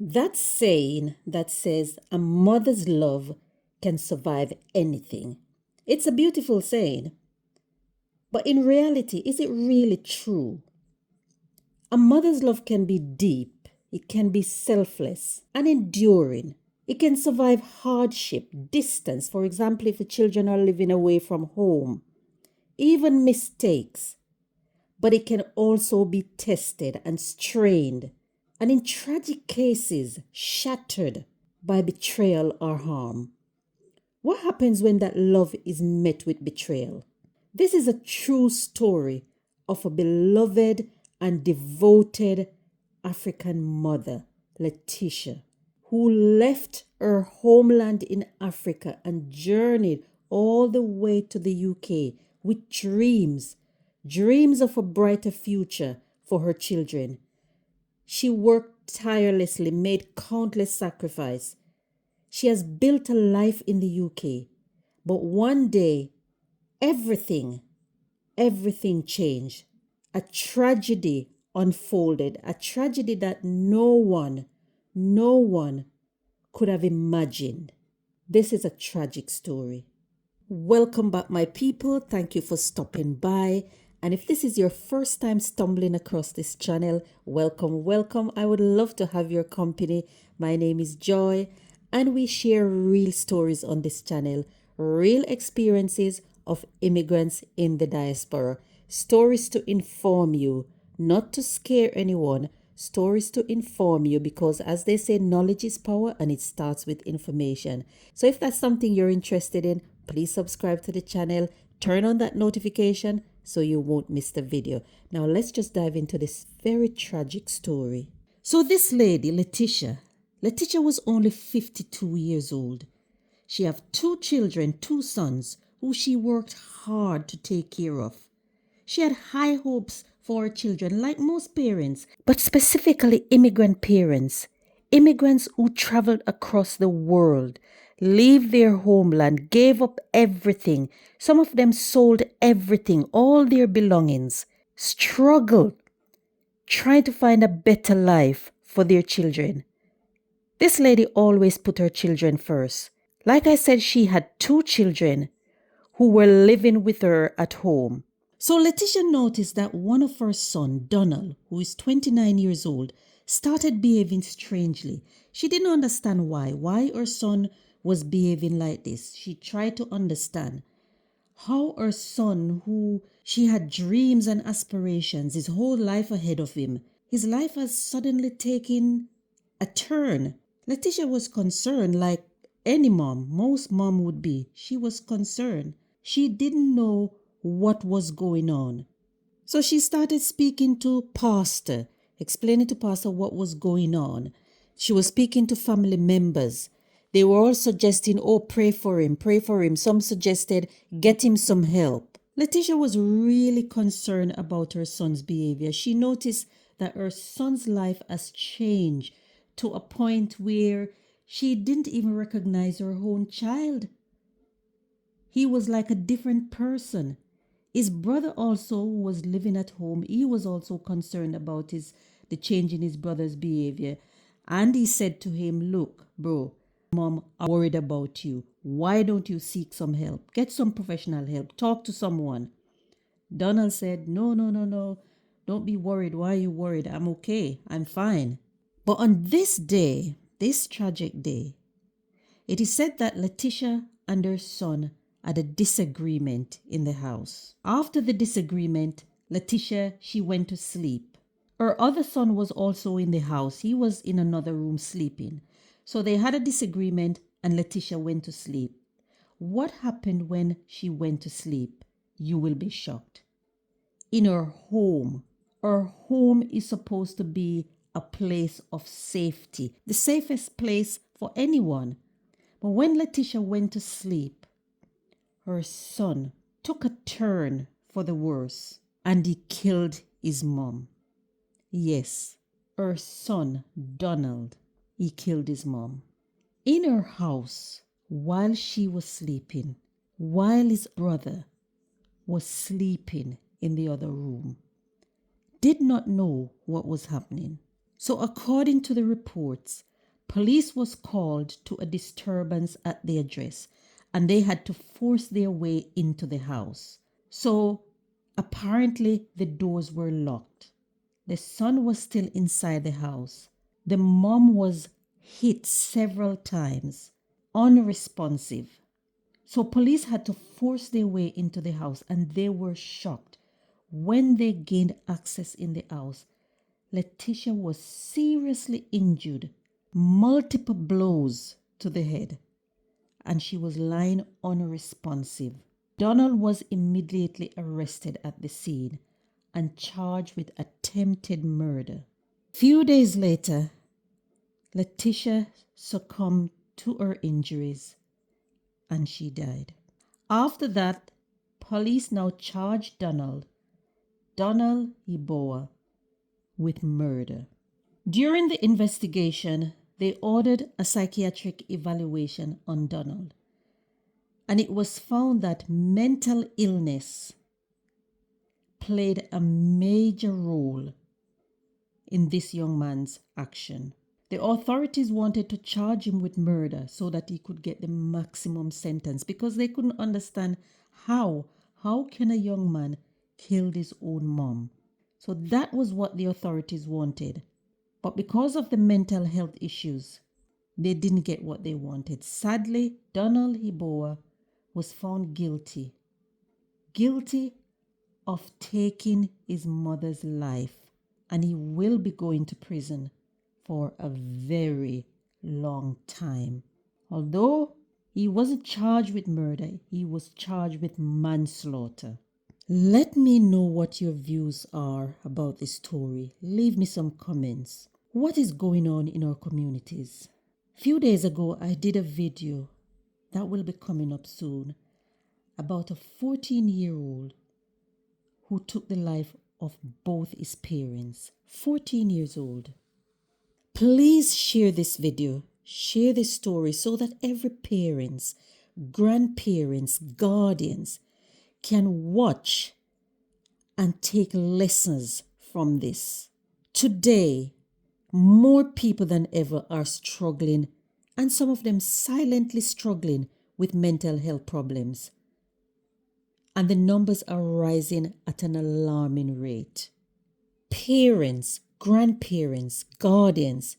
That saying that says a mother's love can survive anything. It's a beautiful saying. But in reality, is it really true? A mother's love can be deep, it can be selfless and enduring. It can survive hardship, distance, for example, if the children are living away from home, even mistakes. But it can also be tested and strained, and in tragic cases, shattered by betrayal or harm. What happens when that love is met with betrayal? This is a true story of a beloved and devoted African mother, Leticia, who left her homeland in Africa and journeyed all the way to the UK with dreams of a brighter future for her children. She worked tirelessly, made countless sacrifices. She has built a life in the UK. But one day, everything, everything changed. A tragedy unfolded, a tragedy that no one could have imagined. This is a tragic story. Welcome back, my people. Thank you for stopping by. And if this is your first time stumbling across this channel, welcome, welcome. I would love to have your company. My name is Joy, and we share real stories on this channel, real experiences of immigrants in the diaspora, stories to inform you, not to scare anyone, stories to inform you, because as they say, knowledge is power and it starts with information. So if that's something you're interested in, please subscribe to the channel, turn on that notification so you won't miss the video. Now let's just dive into this very tragic story. So this lady, Leticia was only 52 years old. She have two children, two sons, who she worked hard to take care of. She had high hopes for her children, like most parents, but specifically immigrant parents, immigrants who traveled across the world, leave their homeland, gave up everything. Some of them sold everything, all their belongings, struggled, trying to find a better life for their children. This lady always put her children first. Like I said, she had two children who were living with her at home. So Leticia noticed that one of her sons, Donald, who is 29 years old, started behaving strangely. She didn't understand why her son was behaving like this. She tried to understand how her son, who she had dreams and aspirations, his whole life ahead of him, his life has suddenly taken a turn. Leticia was concerned, like any mom, most mom would be. She was concerned. She didn't know what was going on. So she started speaking to pastor, explaining to pastor what was going on. She was speaking to family members. They were all suggesting, oh, pray for him, pray for him. Some suggested, get him some help. Leticia was really concerned about her son's behavior. She noticed that her son's life has changed to a point where she didn't even recognize her own child. He was like a different person. His brother also was living at home. He was also concerned about the change in his brother's behavior. And he said to him, look, bro, mom, I'm worried about you. Why don't you seek some help? Get some professional help. Talk to someone. Donald said, no. Don't be worried. Why are you worried? I'm okay. I'm fine. But on this day, this tragic day, it is said that Leticia and her son had a disagreement in the house. After the disagreement, Leticia, she went to sleep. Her other son was also in the house. He was in another room sleeping. So they had a disagreement and Leticia went to sleep. What happened when she went to sleep? You will be shocked. In her home is supposed to be a place of safety, the safest place for anyone. But when Leticia went to sleep, her son took a turn for the worse and he killed his mom. Yes, her son, Donald, he killed his mom. In her house, while she was sleeping, while his brother was sleeping in the other room, did not know what was happening. So according to the reports, Police was called to a disturbance at the address and they had to force their way into the house. So apparently the doors were locked. The son was still inside the house. The mom was hit several times, unresponsive. So police had to force their way into the house and they were shocked. When they gained access in the house, Leticia was seriously injured, multiple blows to the head, and she was lying unresponsive. Donald was immediately arrested at the scene and charged with attempted murder. Few days later, Leticia succumbed to her injuries and she died. After that, police now charged Donald Yeboah, with murder. During the investigation, they ordered a psychiatric evaluation on Donald, and it was found that mental illness played a major role in this young man's action. The authorities wanted to charge him with murder so that he could get the maximum sentence because they couldn't understand how can a young man kill his own mom. So that was what the authorities wanted. But because of the mental health issues, they didn't get what they wanted. Sadly, Donald Yeboah was found guilty of taking his mother's life, and he will be going to prison for a very long time. Although he wasn't charged with murder, he was charged with manslaughter. Let me know what your views are about this story. Leave me some comments. What is going on in our communities? A few days ago, I did a video that will be coming up soon about a 14-year-old who took the life of both his parents. 14 years old. Please share this video, share this story so that every parents, grandparents, guardians can watch and take lessons from this. Today, more people than ever are struggling, and some of them silently struggling with mental health problems. And the numbers are rising at an alarming rate. Parents, grandparents, guardians,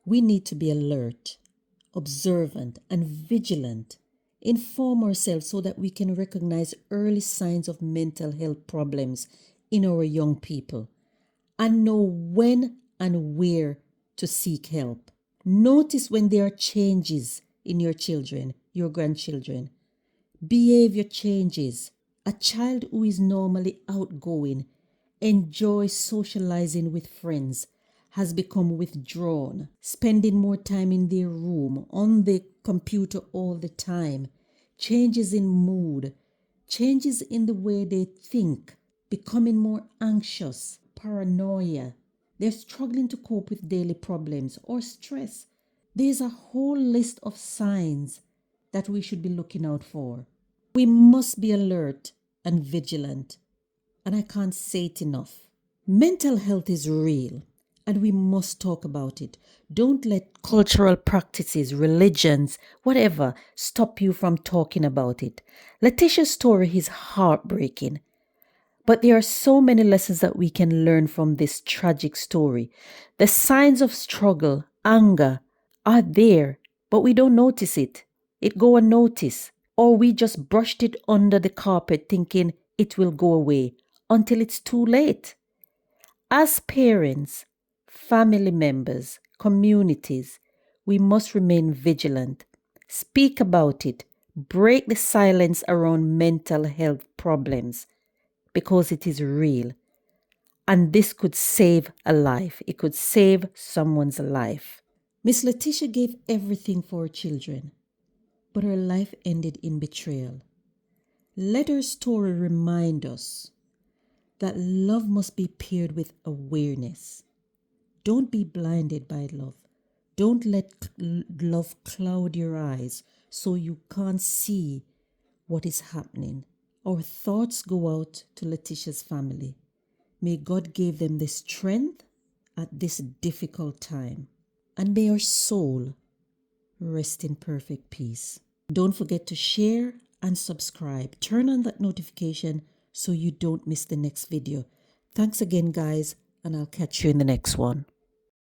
we need to be alert, observant, and vigilant. Inform ourselves so that we can recognize early signs of mental health problems in our young people and know when and where to seek help. Notice when there are changes in your children, your grandchildren. Behavior changes. A child who is normally outgoing, enjoys socializing with friends, has become withdrawn, spending more time in their room, on the computer all the time, changes in mood, changes in the way they think, becoming more anxious, paranoia. They're struggling to cope with daily problems or stress. There's a whole list of signs that we should be looking out for. We must be alert and vigilant, and I can't say it enough. Mental health is real, and we must talk about it. Don't let cultural practices, religions, whatever, stop you from talking about it. Leticia's story is heartbreaking, but there are so many lessons that we can learn from this tragic story. The signs of struggle, anger, are there, but we don't notice it. It go unnoticed, or we just brushed it under the carpet thinking it will go away until it's too late. As parents, family members, communities, we must remain vigilant, speak about it, break the silence around mental health problems because it is real. And this could save a life. It could save someone's life. Miss Leticia gave everything for her children, but her life ended in betrayal. Let her story remind us that love must be paired with awareness. Don't be blinded by love. Don't let love cloud your eyes so you can't see what is happening. Our thoughts go out to Leticia's family. May God give them the strength at this difficult time. and may your soul rest in perfect peace. Don't forget to share and subscribe. Turn on that notification so you don't miss the next video. Thanks again, guys, and I'll catch you in the next one.